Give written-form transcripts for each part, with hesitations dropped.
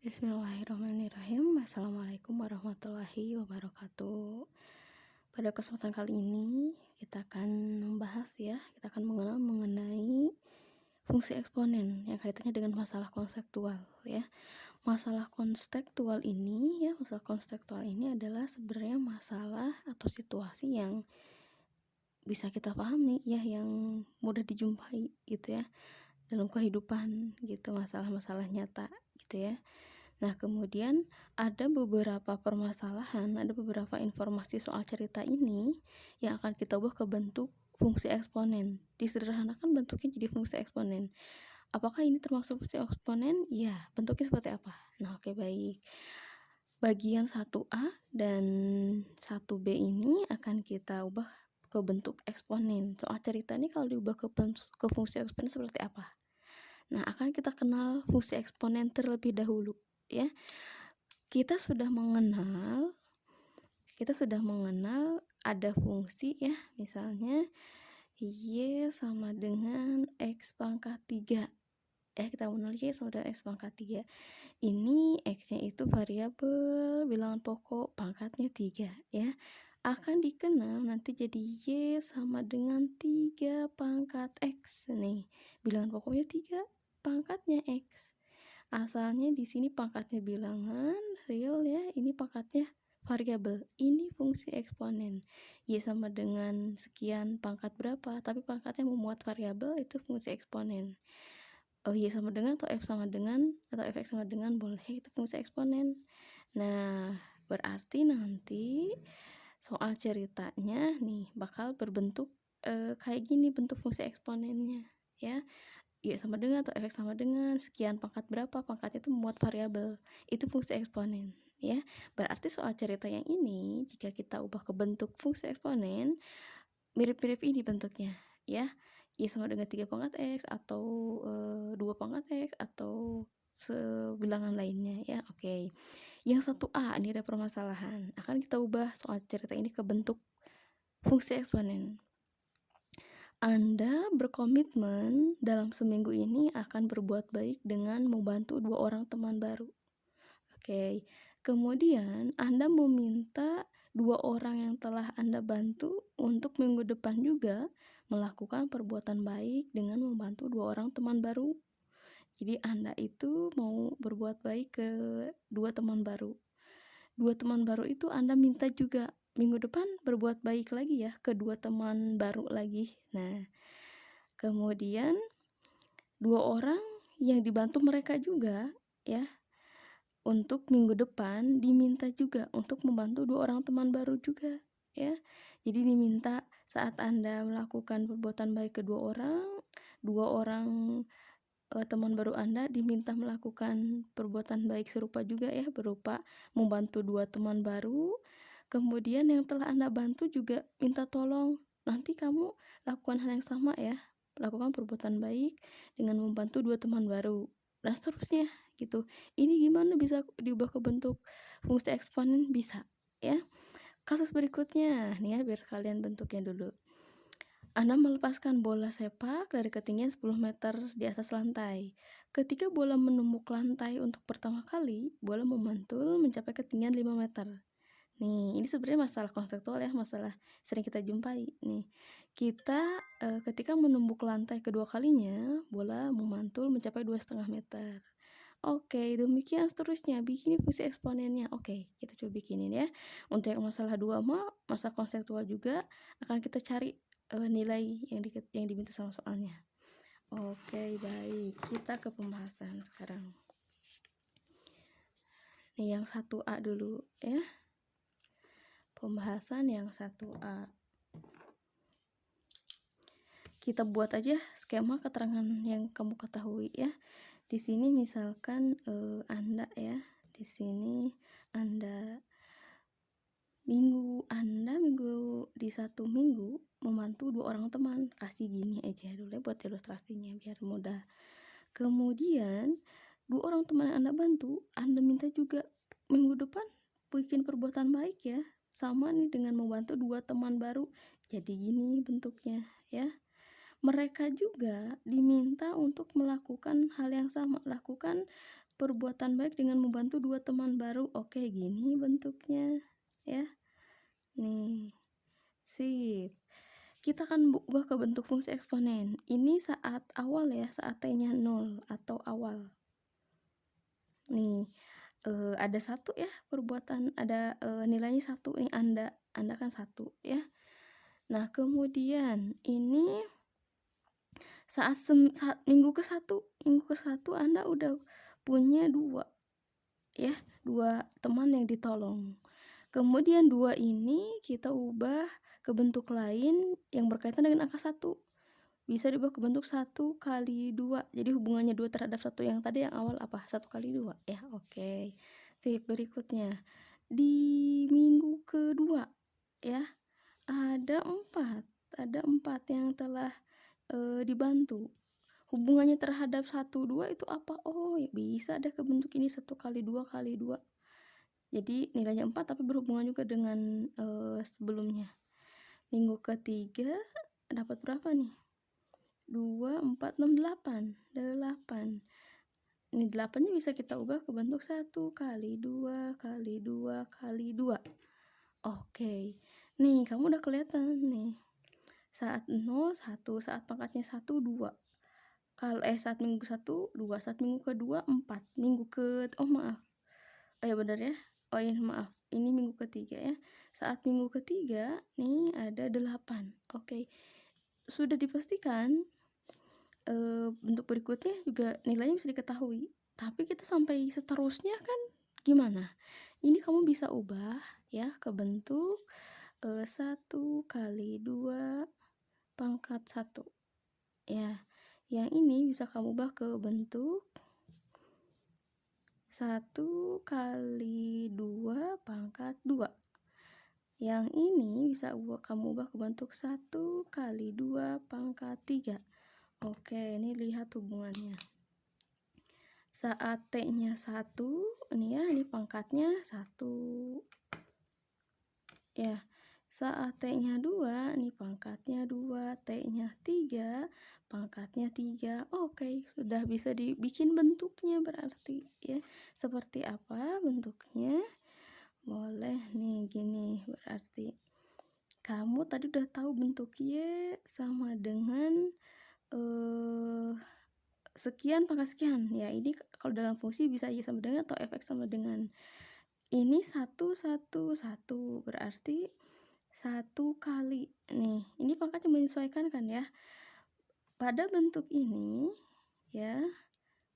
Bismillahirrahmanirrahim. Assalamualaikum warahmatullahi wabarakatuh. Pada kesempatan kali ini kita akan membahas kita akan mengenal mengenai fungsi eksponen yang kaitannya dengan masalah konseptual ya. Masalah konseptual ini adalah sebenarnya masalah atau situasi yang bisa kita pahami ya, yang mudah dijumpai gitu ya dalam kehidupan gitu, masalah-masalah nyata gitu ya. Nah, kemudian ada beberapa permasalahan, ada beberapa informasi soal cerita ini yang akan kita ubah ke bentuk fungsi eksponen. Disederhanakan bentuknya jadi fungsi eksponen. Apakah ini termasuk fungsi eksponen? Iya, bentuknya seperti apa? Nah, oke, baik. Bagian 1A dan 1B ini akan kita ubah ke bentuk eksponen. Soal cerita ini kalau diubah ke fungsi eksponen seperti apa? Nah, akan kita kenal fungsi eksponen terlebih dahulu ya. Kita sudah mengenal ada fungsi ya, misalnya Y sama dengan X pangkat 3 ya, kita mengenal Y sama dengan X pangkat 3. Ini X-nya itu variabel bilangan pokok pangkatnya 3 ya. Akan dikenal nanti jadi Y sama dengan 3 pangkat X. Nih, bilangan pokoknya 3, pangkatnya X. Asalnya di sini pangkatnya bilangan real ya, ini pangkatnya variabel. Ini fungsi eksponen. Y sama dengan sekian pangkat berapa, tapi pangkatnya memuat variabel, itu fungsi eksponen. Y sama dengan atau F sama dengan atau Fx sama dengan boleh, itu fungsi eksponen. Nah, berarti nanti soal ceritanya nih bakal berbentuk kayak gini bentuk fungsi eksponennya ya. Y sama dengan atau Fx sama dengan sekian pangkat berapa, pangkatnya itu memuat variabel, itu fungsi eksponen ya. Berarti soal cerita yang ini jika kita ubah ke bentuk fungsi eksponen mirip-mirip ini bentuknya ya. Y sama dengan 3 pangkat X atau 2 pangkat X atau sebilangan lainnya ya. Oke. Yang 1A ini ada permasalahan. Akan kita ubah soal cerita ini ke bentuk fungsi eksponen. Anda berkomitmen dalam seminggu ini akan berbuat baik dengan membantu 2 orang teman baru. Oke. Kemudian Anda meminta 2 orang yang telah Anda bantu untuk minggu depan juga melakukan perbuatan baik dengan membantu 2 orang teman baru. Jadi Anda itu mau berbuat baik ke 2 teman baru. 2 teman baru itu Anda minta juga minggu depan berbuat baik lagi ya ke 2 teman baru lagi. Nah, kemudian 2 orang yang dibantu mereka juga ya, untuk minggu depan diminta juga untuk membantu 2 orang teman baru juga ya. Jadi diminta saat Anda melakukan perbuatan baik ke 2 orang teman baru Anda diminta melakukan perbuatan baik serupa juga ya, berupa membantu 2 teman baru. Kemudian yang telah Anda bantu juga minta tolong, nanti kamu lakukan hal yang sama ya, lakukan perbuatan baik dengan membantu 2 teman baru, dan seterusnya gitu. Ini gimana bisa diubah ke bentuk fungsi eksponen? Bisa ya. Kasus berikutnya nih ya, biar sekalian bentuknya dulu. Anda melepaskan bola sepak dari ketinggian 10 meter di atas lantai. Ketika bola menembus lantai untuk pertama kali, bola memantul mencapai ketinggian 5 meter. Nih, ini sebenarnya masalah konseptual ya, masalah sering kita jumpai nih. Kita ketika menembus lantai kedua kalinya, bola memantul mencapai 2,5 meter. Oke, demikian seterusnya, bikin fungsi eksponennya. Oke, kita coba bikinin ya. Untuk yang masalah 2 masalah konseptual juga akan kita cari nilai yang diminta sama soalnya. Oke, baik. Kita ke pembahasan sekarang. Nih yang 1A dulu ya. Pembahasan yang 1A. Kita buat aja skema keterangan yang kamu ketahui ya. Di sini misalkan Anda ya. Di sini Anda di 1 minggu membantu 2 orang teman. Kasih gini aja dulu ya buat ilustrasinya biar mudah. Kemudian 2 orang teman yang Anda bantu, Anda minta juga minggu depan bikin perbuatan baik ya. Sama nih dengan membantu 2 teman baru. Jadi gini bentuknya ya. Mereka juga diminta untuk melakukan hal yang sama, lakukan perbuatan baik dengan membantu 2 teman baru. Oke, gini bentuknya, ya. Nih, sip. Kita akan ubah ke bentuk fungsi eksponen. Ini saat awal ya, saat T-nya 0 atau awal. Nih, ada 1 ya perbuatan, ada, nilainya 1 nih, Anda kan 1 ya. Nah, kemudian ini saat minggu ke-1 Anda udah punya 2 ya, 2 teman yang ditolong. Kemudian 2 ini kita ubah ke bentuk lain yang berkaitan dengan angka 1. Bisa diubah ke bentuk 1 kali 2. Jadi hubungannya 2 terhadap 1 yang tadi yang awal apa? 1 kali 2 ya, oke. Sip, berikutnya. Di minggu kedua ya, ada 4 yang telah, dibantu. Hubungannya terhadap 1, 2 itu apa? Oh, ya bisa deh ke bentuk ini 1 kali 2 kali 2. Jadi nilainya 4 tapi berhubungan juga dengan, sebelumnya. Minggu ketiga dapat berapa nih? 2, 4, 6, 8. 8. Ini 8-nya bisa kita ubah ke bentuk 1 kali 2 kali 2 kali 2. Oke. Nih, kamu udah kelihatan nih. Saat 0, 1, saat pangkatnya 1, 2. Saat minggu 1, 2, saat minggu kedua 4. Oh maaf. Oh ya benar ya. Oh iya maaf. Ini minggu ketiga ya. Saat minggu ketiga nih ada 8. Oke. Sudah dipastikan bentuk berikutnya juga nilainya bisa diketahui. Tapi kita sampai seterusnya kan gimana? Ini kamu bisa ubah ya ke bentuk 1 kali 2 pangkat 1. Ya. Yang ini bisa kamu ubah ke bentuk 1 kali 2 pangkat 2. Yang ini bisa kamu ubah ke bentuk 1 kali 2 pangkat 3. Oke, ini lihat hubungannya. Saat T-nya 1, ini ya, ini pangkatnya 1. Ya. Saat T-nya 2, nih pangkatnya 2, T-nya 3, pangkatnya 3. Oke, sudah bisa dibikin bentuknya berarti ya. Seperti apa bentuknya? Boleh nih gini, berarti kamu tadi udah tahu bentuk Y sama dengan sekian pangkat sekian. Ya, ini kalau dalam fungsi bisa Y sama dengan atau Fx sama dengan. Ini 1, 1, 1, berarti 1 kali. Nih, ini pangkatnya menyesuaikan kan ya. Pada bentuk ini ya,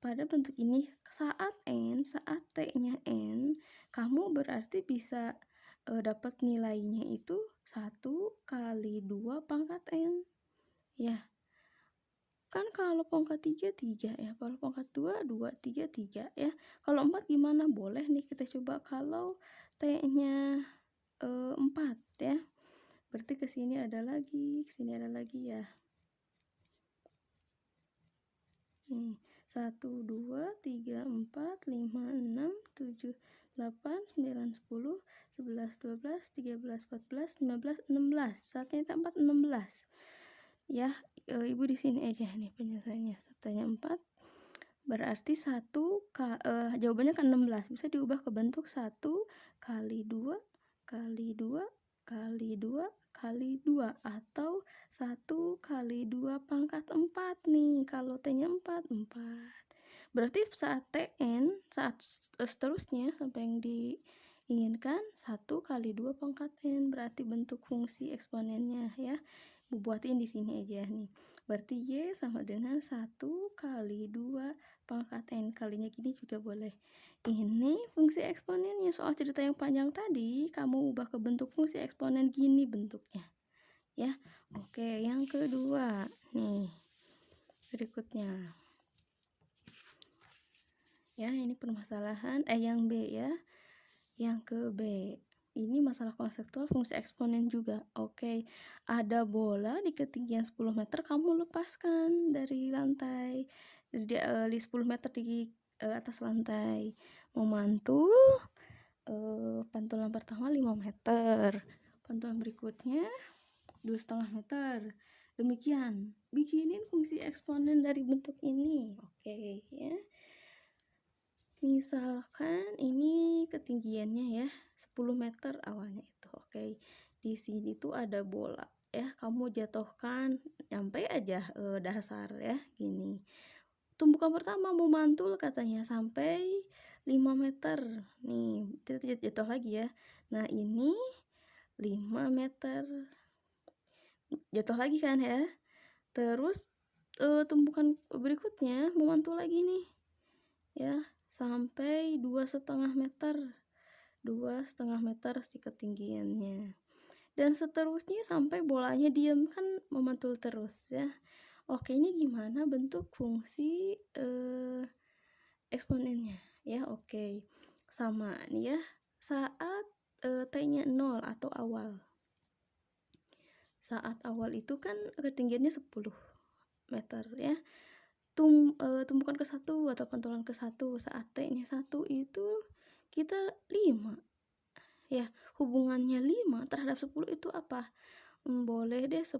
pada bentuk ini saat T-nya N, kamu berarti bisa dapat nilainya itu 1 kali 2 pangkat N. Ya. Kan kalau pangkat 3, 3 ya. Kalau pangkat 2, 2, 3, 3 ya. Kalau 4 gimana? Boleh nih kita coba kalau T-nya 4 ya. Berarti ke sini ada lagi ya. Nih, 1, 2, 3, 4, 5, 6, 7, 8, 9, 10, 11, 12, 13, 14, 15, 16. Saatnya 4, 16. Ya, Ibu di sini aja nih penyelesaiannya. Saatnya 4. Berarti jawabannya kan 16. Bisa diubah ke bentuk 1 kali 2 kali 2 kali 2 kali 2 atau 1 kali 2 pangkat 4 nih. Kalau T-nya 4. Berarti saat seterusnya sampai yang diinginkan 1 kali 2 pangkat N. Berarti bentuk fungsi eksponennya ya. Buatin di sini aja nih. Berarti Y sama dengan 1 kali 2 pangkat N. Kalinya gini juga boleh. Ini fungsi eksponennya. Soal cerita yang panjang tadi, kamu ubah ke bentuk fungsi eksponen gini bentuknya. Ya. Oke, yang kedua. Nih. Berikutnya. Ya, ini permasalahan yang B ya. Yang ke B. Ini masalah konseptual fungsi eksponen juga. Oke, ada bola di ketinggian 10 meter, kamu lepaskan dari lantai, di 10 meter di atas lantai. Memantul, pantulan pertama 5 meter. Pantulan berikutnya 2,5 meter. Demikian, bikinin fungsi eksponen dari bentuk ini. Oke, ya. Misalkan ini ketinggiannya ya 10 meter awalnya itu, oke. Di sini tuh ada bola ya, kamu jatuhkan nyampe aja, dasar ya, gini. Tumbukan pertama memantul katanya sampai 5 meter. Nih, jatuh lagi ya. Nah, ini 5 meter, jatuh lagi kan ya. Terus, tumbukan berikutnya memantul lagi nih, ya, sampai 2,5 meter. 2,5 meter si ketinggiannya. Dan seterusnya sampai bolanya diam, kan memantul terus ya. Oke, ini gimana bentuk fungsi, eksponennya ya, oke. Sama nih ya, saat, T-nya 0 atau awal. Saat awal itu kan ketinggiannya 10 meter ya. Tumbukan ke-1 atau pantulan ke-1 saat T-nya 1 itu kita 5 ya. Hubungannya 5 terhadap 10 itu apa? Boleh deh 10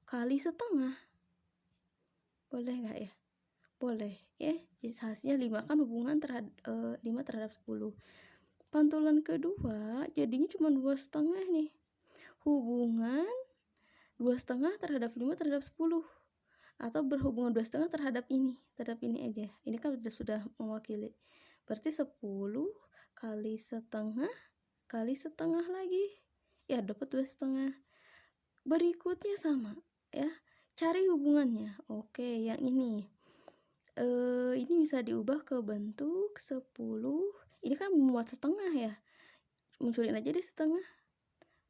kali setengah. Boleh nggak ya? Boleh ya. Jadi hasilnya 5 kan hubungan 5 terhadap 10. Pantulan kedua jadinya cuma 2,5 nih. Hubungan 2,5 terhadap 5 terhadap 10. Atau berhubungan 2,5 terhadap ini aja. Ini kan sudah mewakili. Berarti 10 kali setengah lagi. Ya, dapat 2,5. Berikutnya sama ya. Cari hubungannya. Oke, yang ini. Ini bisa diubah ke bentuk 10. Ini kan memuat setengah ya. Munculin aja deh setengah.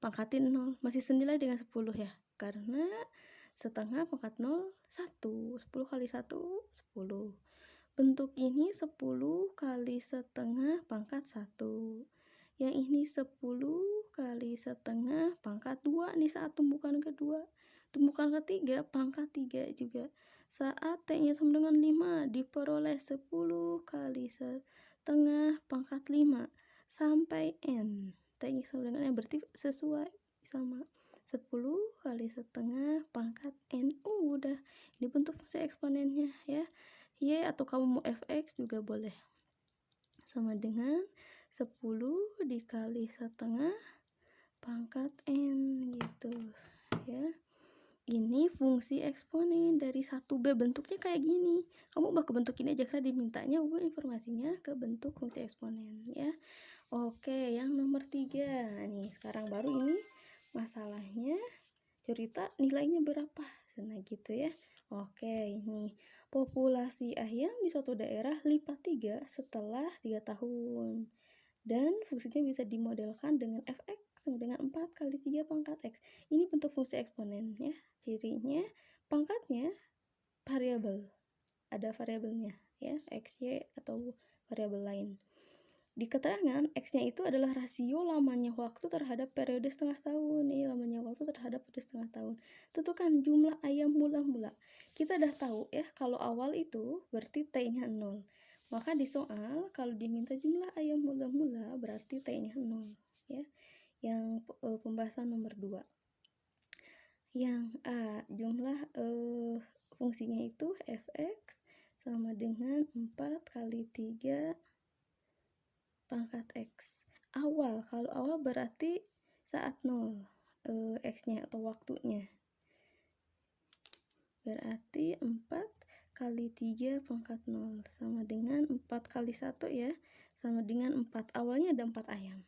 Pangkatin 0. Masih senilai dengan 10 ya. Karena setengah pangkat 0, 1. 10 kali 1, 10. Bentuk ini 10 kali setengah pangkat 1. Yang ini 10 kali setengah pangkat 2 nih saat tumbukan kedua. Tumbukan ketiga pangkat 3 juga. Saat T-nya sama dengan 5 diperoleh 10 kali setengah pangkat 5 sampai N. T-nya sama dengan N berarti sesuai sama 10 kali setengah pangkat N. Udah, ini bentuk fungsi eksponennya ya. Y atau kamu mau fx juga boleh. Sama dengan 10 dikali setengah pangkat N gitu ya. Ini fungsi eksponen dari 1B, bentuknya kayak gini. Kamu ubah ke bentuk ini aja karena dimintanya ubah informasinya ke bentuk fungsi eksponen ya. Oke, yang nomor 3 nih, sekarang baru ini masalahnya cerita nilainya berapa. Nah gitu ya. Oke, ini populasi ayam di suatu daerah lipat 3 setelah 3 tahun. Dan fungsinya bisa dimodelkan dengan fx sama dengan 4 kali 3 pangkat x. Ini bentuk fungsi eksponen ya. Cirinya pangkatnya variabel. Ada variabelnya ya, x, y atau variabel lain. Di keterangan, X-nya itu adalah rasio lamanya waktu terhadap periode setengah tahun. Ini lamanya waktu terhadap periode setengah tahun. Tentukan jumlah ayam mula-mula. Kita udah tahu ya, kalau awal itu berarti T-nya 0. Maka di soal, kalau diminta jumlah ayam mula-mula, berarti T-nya 0. Ya. Yang pembahasan nomor 2. Yang A, jumlah fungsinya itu fx sama dengan 4 kali 3 pangkat x. Awal, kalau awal berarti saat 0 x-nya atau waktunya. Berarti 4 kali 3 pangkat 0 sama dengan 4 kali 1 ya. Sama dengan 4. Awalnya ada 4 ayam.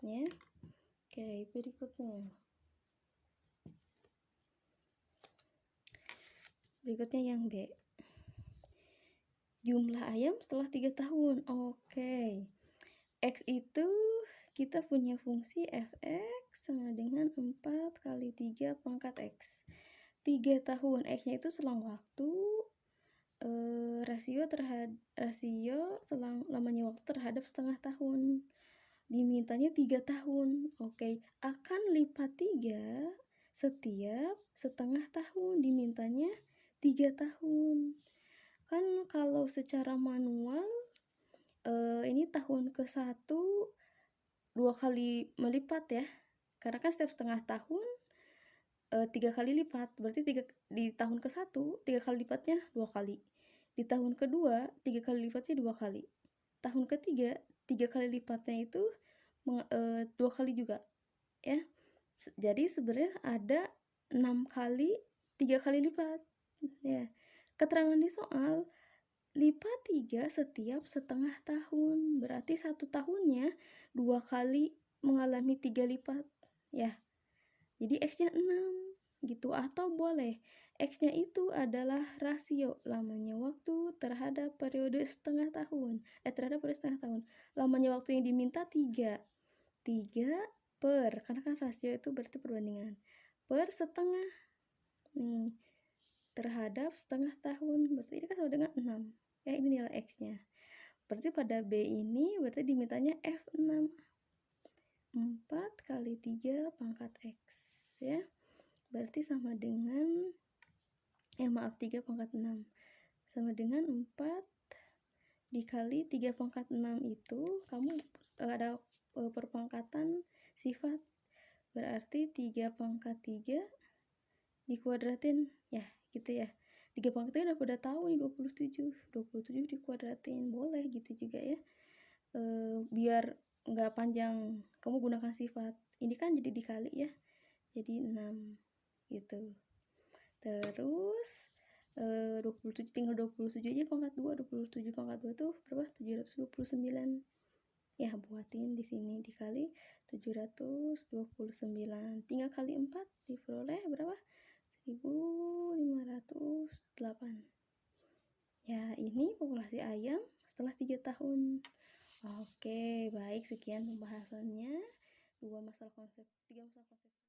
Ya. Oke, berikutnya. Berikutnya yang B. Jumlah ayam setelah 3 tahun. Oke. X itu kita punya fungsi fx sama dengan 4 kali 3 pangkat x. 3 tahun, x-nya itu selang waktu, rasio selang lamanya waktu terhadap setengah tahun. Dimintanya 3 tahun. Oke, akan lipat 3 setiap setengah tahun. Dimintanya 3 tahun. Kan kalau secara manual ini tahun ke-1 2 kali melipat ya. Karena kan setiap setengah tahun 3 kali lipat. Berarti di tahun ke-1 3 kali lipatnya 2 kali. Di tahun kedua, 3 kali lipatnya 2 kali. Tahun ketiga, 3 kali lipatnya itu 2 kali juga, ya. Jadi sebenarnya ada 6 kali 3 kali lipat, ya. Keterangan di soal, lipat 3 setiap setengah tahun, berarti 1 tahunnya 2 kali mengalami 3 lipat, ya. Jadi X-nya 6 gitu, atau boleh X-nya itu adalah rasio lamanya waktu terhadap periode setengah tahun. Terhadap periode setengah tahun. Lamanya waktu yang diminta 3. 3 per, karena kan rasio itu berarti perbandingan. Per setengah. Nih, terhadap setengah tahun. Berarti ini kan sama dengan 6. Ini nilai X-nya. Berarti pada B ini berarti dimintanya F6. 4 kali 3 pangkat X, ya. Berarti sama dengan 3 pangkat 6 sama dengan 4 dikali 3 pangkat 6 itu kamu ada perpangkatan sifat, berarti 3 pangkat 3 dikuadratin, ya gitu ya. 3 pangkat 3 udah pada tahu nih 27 dikuadratin, boleh gitu juga ya. Biar nggak panjang kamu gunakan sifat, ini kan jadi dikali ya, jadi 6 gitu. Terus 27 tinggal 27 aja pangkat 2, 27 pangkat 2 tuh berapa? 729. Ya, buatin di sini dikali 729. Tinggal kali 4 diperoleh berapa? 1508. Ya, ini populasi ayam setelah 3 tahun. Oke, baik, sekian pembahasannya. 3 masalah konsep